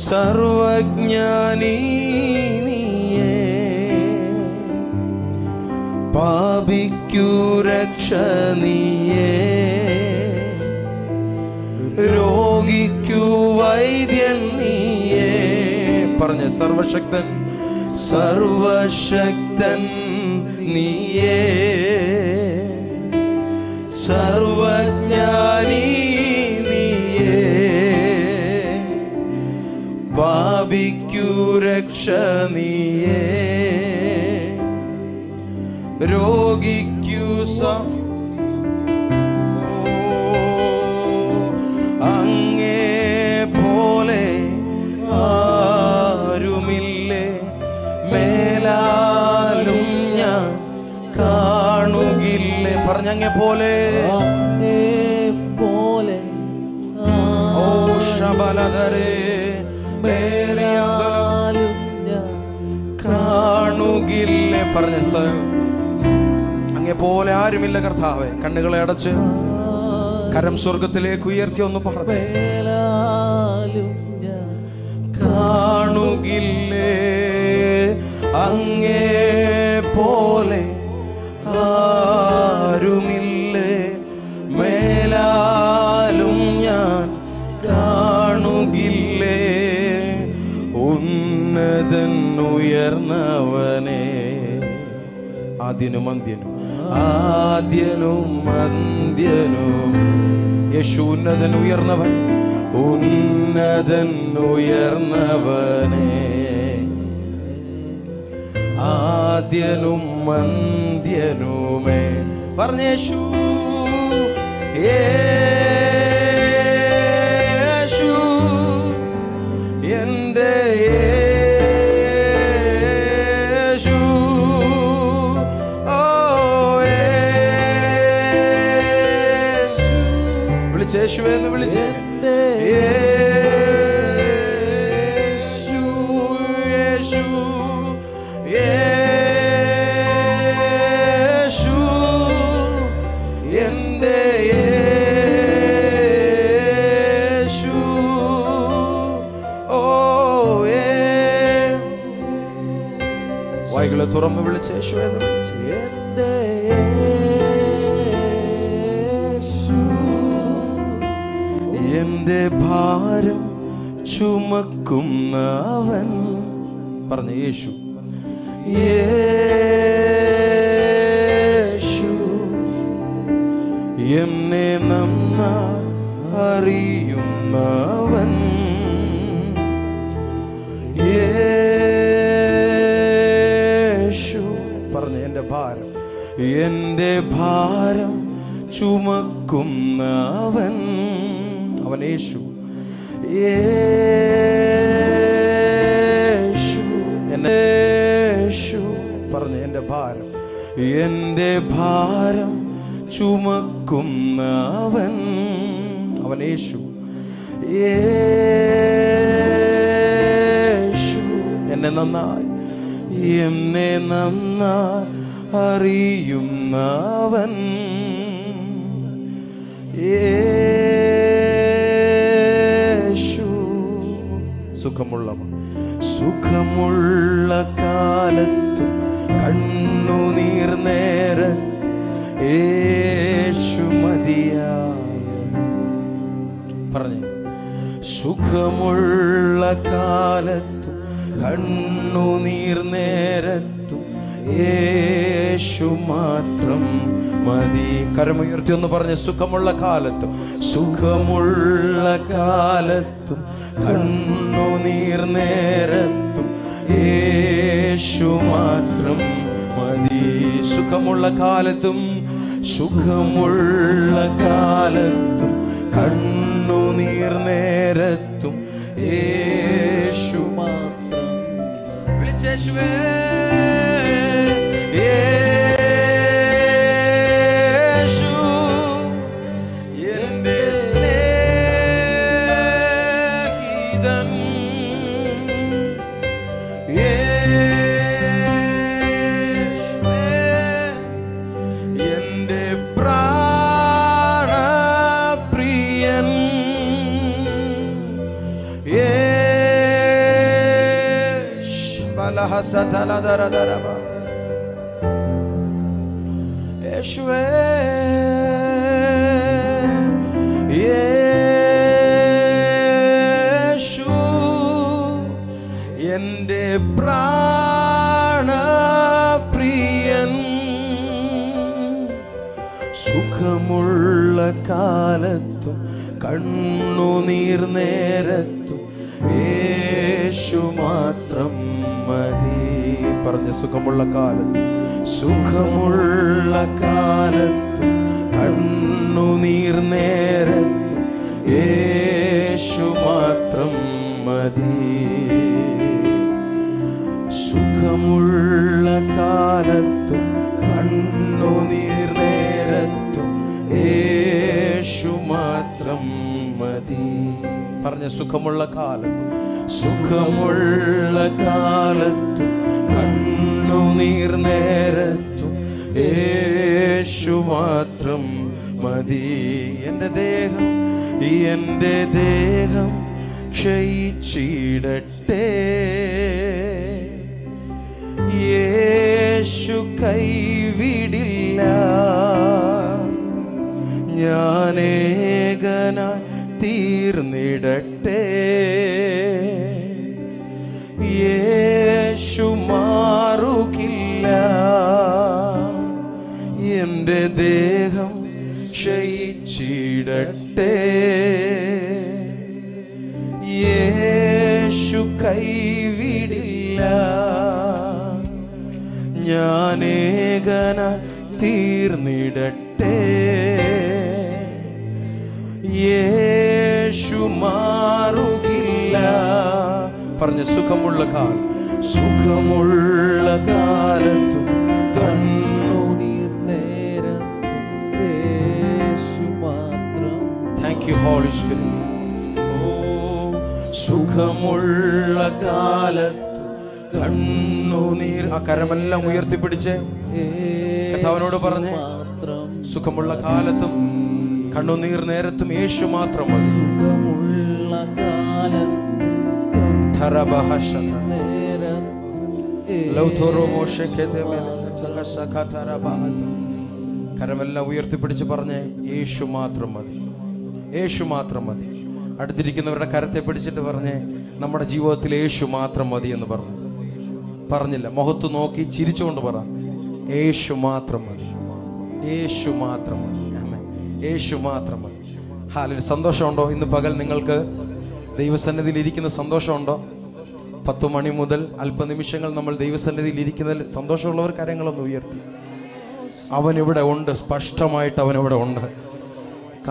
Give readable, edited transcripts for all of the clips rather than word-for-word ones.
സർവജ്ഞാനി നീയേ, പാപിക്കു രക്ഷ നീയേ, രോഗിക്കു വൈദ്യൻ നീയേ. പറഞ്ഞ സർവശക്തൻ, സർവശക്തൻ നീയേ, സർവജ്ഞാനി നീയേ, പാപിക്കു രക്ഷ നീയേ, രോഗിക്കു അങ്ങേ പോലെ ആരുമില്ലേ, മേലാലും ഞാൻ കാണുകില്ലേ. പറഞ്ഞങ്ങേ പോലെ, അങ്ങേ പോലെ ഓ ശബലകരേ, മേലാലും ഞാൻ കാണുകില്ലേ. പറഞ്ഞ അങ്ങേ പോലെ ആരുമില്ല കർത്താവേ. കണ്ണുകളെ അടച്ച് കരം സ്വർഗത്തിലേക്ക് ഉയർത്തി ഒന്ന് പറഞ്ഞു, മേലാലും ഞാൻ കാണുകില്ലേ, അങ്ങേ പോലെ ആരുമില്ലേ, മേലാലും ഞാൻ കാണുകില്ലേ. ഉന്നതൻ ഉയർന്നവനെ, ആദ്യനും അന്ത്യനും, ആദ്യനും അന്ത്യനും. യേശു ഉന്നതൻ ഉയർന്നവൻ, ഉന്നതൻ ഉയർന്നവനെ, ആദ്യനും അന്ത്യനുമേ. പറഞ്ഞ യേശു, യേശു എന്റെ യേശു, ഓ യേശു. വിളിച്ച് യേശുവേ എന്ന് വിളിച്ച്, യേശു യേശു യേശു എന്റെ യേശു, ഓ വായ്കളെ തുറന്ന് വിളിച്ച് യേശു എന്ന് വിളിച്ച്, എന്റെ യേശു, എന്റെ ഭാരം ചുമക്കുന്നവൻ. പറഞ്ഞ യേശു, യേശു എന്നെ നന്നായി അറിയുന്നവൻ, യേശു. പറഞ്ഞ എന്റെ ഭാരം, എന്റെ ഭാരം ചുമക്കുന്നവൻ, അവൻ യേശു. യേശു യേശു. പറഞ്ഞ എന്റെ ഭാരം, എന്റെ ഭാരം ചുമക്കുന്നവൻ, അവൻ യേശു. യേശു എന്നെ നന്നായി അറിയുന്നവൻ, യേശു. സുഖമുള്ള കാലത്തും കണ്ണുനീർ നേരത്തും യേശു മതിയായ. പറഞ്ഞേ, സുഖമുള്ള കാലത്തും കണ്ണുനീർ നേരത്തും യേശു മാത്രം മതി. കരമുയർത്തി ഒന്ന് പറഞ്ഞ്, സുഖമുള്ള കാലത്തും, സുഖമുള്ള കാലത്തും കണ്ണുനീർ നേരത്തും യേശു മാത്രം മതി. സുഖമുള്ള കാലത്തും, സുഖമുള്ള കാലത്തും കണ്ണുനീർ നേരത്തും യേശു മാത്രം. വിളിച്ചേശുവേ, യേശു എന്റെ സ്നേഹിതൻ, യേശുവേ എന്റെ പ്രാണപ്രിയൻ, യേശു യേശുവേ യേശു എൻ്റെ പ്രാണപ്രിയൻ, സുഖമുള്ള കാലത്തും കണ്ണുനീർ നേരത്തും യേശു മാത്രം മതി. പറഞ്ഞ സുഖമുള്ള കാലത്തും, സുഖമുള്ള കാലത്തും കണ്ണുനീർ നേരത്തും യേശു മാത്രം മതി. സുഖമുള്ള കാലത്തും കണ്ണുനീർ നേരത്തും യേശു മാത്രം മതി. പറഞ്ഞ സുഖമുള്ള കാലത്തും, സുഖമുള്ള കാലത്തും കണ്ണുനീർ നേരത്തും യേശു മാത്രം മതി. എൻ്റെ ദേഹം ക്ഷയിച്ചിടട്ടെ, യേശു കൈവിടില്ല. ഞാനേകനായി തീർന്നിടട്ടെ, യേശു മാറുകില്ല. എൻ്റെ ദേഹം ക്ഷയിച്ചിടട്ടെ, യേശു കൈവിടില്ല. ഞാനേകനായി തീർന്നിടട്ടെ, യേശു മാറുകില്ല. പറഞ്ഞ സുഖമുള്ള കാലം, സുഖമുള്ള കാലത്തും കണ്ണുനീർ നേരത്തും യേശു മാത്രം. Thank you holy spirit. ഓ സുഖമുള്ള കാലത്ത് കണ്ണുനീർ. ആ കരമെല്ലാം ഉയർത്തിപ്പിടിച്ച് കർത്താവിനോട് പറഞ്ഞ്, സുഖമുള്ള കാലത്തും കണ്ണുനീർ നേരത്തും യേശു മാത്രം മതി. സുഖമുള്ള കാലത്തും കരമെല്ലാം ഉയർത്തിപ്പിടിച്ച് പറഞ്ഞേ, യേശു മാത്രം മതി, യേശു മാത്രം മതി. അടുത്തിരിക്കുന്നവരുടെ കരത്തെ പിടിച്ചിട്ട് പറഞ്ഞേ, നമ്മുടെ ജീവിതത്തിൽ യേശു മാത്രം മതി എന്ന് പറഞ്ഞില്ല, മുഖത്ത് നോക്കി ചിരിച്ചുകൊണ്ട് പറ, യേശു മാത്രം മതി, യേശു മാത്രം മതി, യേശു മാത്രം മതി. ഹാലേ. സന്തോഷമുണ്ടോ? ഇന്ന് പകൽ നിങ്ങൾക്ക് ദൈവസന്നിധിയിൽ ഇരിക്കുന്ന സന്തോഷമുണ്ടോ? 10 മണി മുതൽ അല്പനിമിഷങ്ങൾ നമ്മൾ ദൈവസന്നിധിയിൽ ഇരിക്കുന്നതിൽ സന്തോഷമുള്ളവർ കാര്യങ്ങളൊന്നും ഉയർത്തി. അവനിവിടെ ഉണ്ട്, സ്പഷ്ടമായിട്ട് അവനിവിടെ ഉണ്ട്.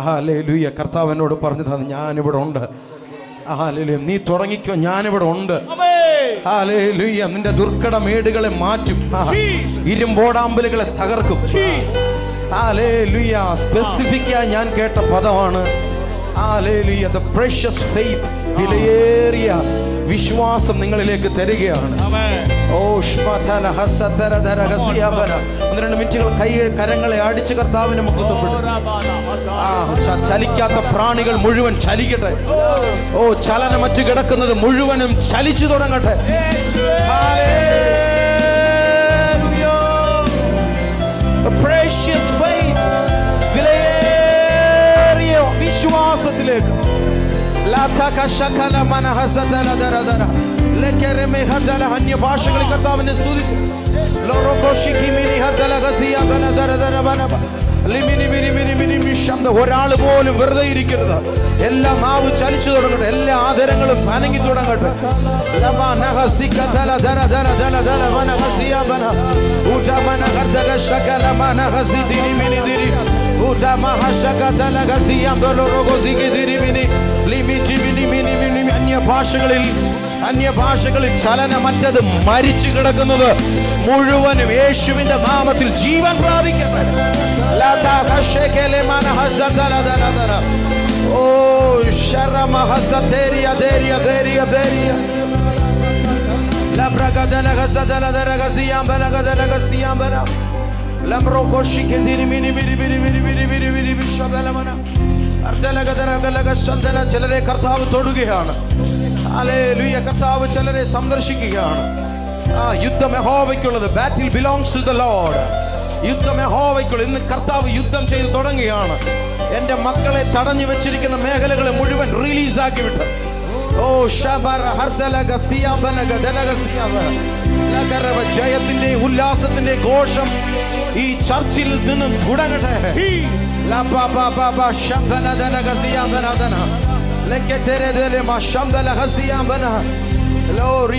ഹല്ലേലൂയ. കർത്താവിനോട് പറഞ്ഞതാണ്, ഞാനിവിടെ ഉണ്ട്. ഹല്ലേലൂയ. നീ തുടങ്ങിക്കോ, ഞാനിവിടെ ഉണ്ട്. ഹല്ലേലൂയ. നിന്റെ ദുർഘട മേടുകളെ മാറ്റും, ഇരുമ്പോടാമ്പലുകളെ തകർക്കും. ഹല്ലേലൂയ. സ്പെസിഫിക്കായി ഞാൻ കേട്ട പദമാണ് ഹല്ലേലൂയ. The precious faith, വിലയേറിയ വിശ്വാസം നിങ്ങളിലേക്ക് തരികയാണ്. ഓ 12 മിനിറ്റുകൾ കരങ്ങളെ അടിച്ച് കർത്താവിനെ മുഖത്തപ്പെടും. ചലിക്കാത്ത പ്രാണികൾ മുഴുവൻ ചലിക്കട്ടെ. ഓ ചലനമറ്റ് കിടക്കുന്നത് മുഴുവനും ചലിച്ചു തുടങ്ങട്ടെ. The precious faith, വിലയേറിയ വിശ്വാസത്തിലേക്ക് അന്യഭാഷകളിൽ കർത്താവിനെ സ്തുതിച്ചു. ഒരാള് പോലും വെറുതെ ഇരിക്കരുത്. എല്ലാ നാവ് ചലിച്ചു തുടങ്ങട്ടെ, എല്ലാ ആദരങ്ങളും അനങ്ങി തുടങ്ങട്ടെ. അന്യഭാഷകളിൽ ചലനമറ്റത് മരിച്ചു കിടക്കുന്നത് മുഴുവനും യേശുവിന്റെ നാമത്തിൽ ജീവൻ പ്രാപിക്കട്ടെ. ഓ ചിലരെ കർത്താവ് തൊടുകയാണ്. ഹല്ലേലൂയ. കർത്താവ് ചിലരെ സന്ദർശിക്കുകയാണ്. യുദ്ധം യഹോവയ്ക്കുള്ളത്. Battle belongs to the lord. യുദ്ധം യഹോവയ്ക്കുള്ളത്. ഇന്ന് കർത്താവ് യുദ്ധം ചെയ്ത് തുടങ്ങുകയാണ്. എന്റെ മക്കളെ തടഞ്ഞു വെച്ചിരിക്കുന്ന മേഖലകളെ മുഴുവൻ റിലീസാക്കി വിട്ട്. ഓ ജയത്തിന്റെ ഉല്ലാസത്തിന്റെ ഘോഷം ഈ ചർച്ചിൽ നിന്നും തുടങ്ങട്ടെ. Lord,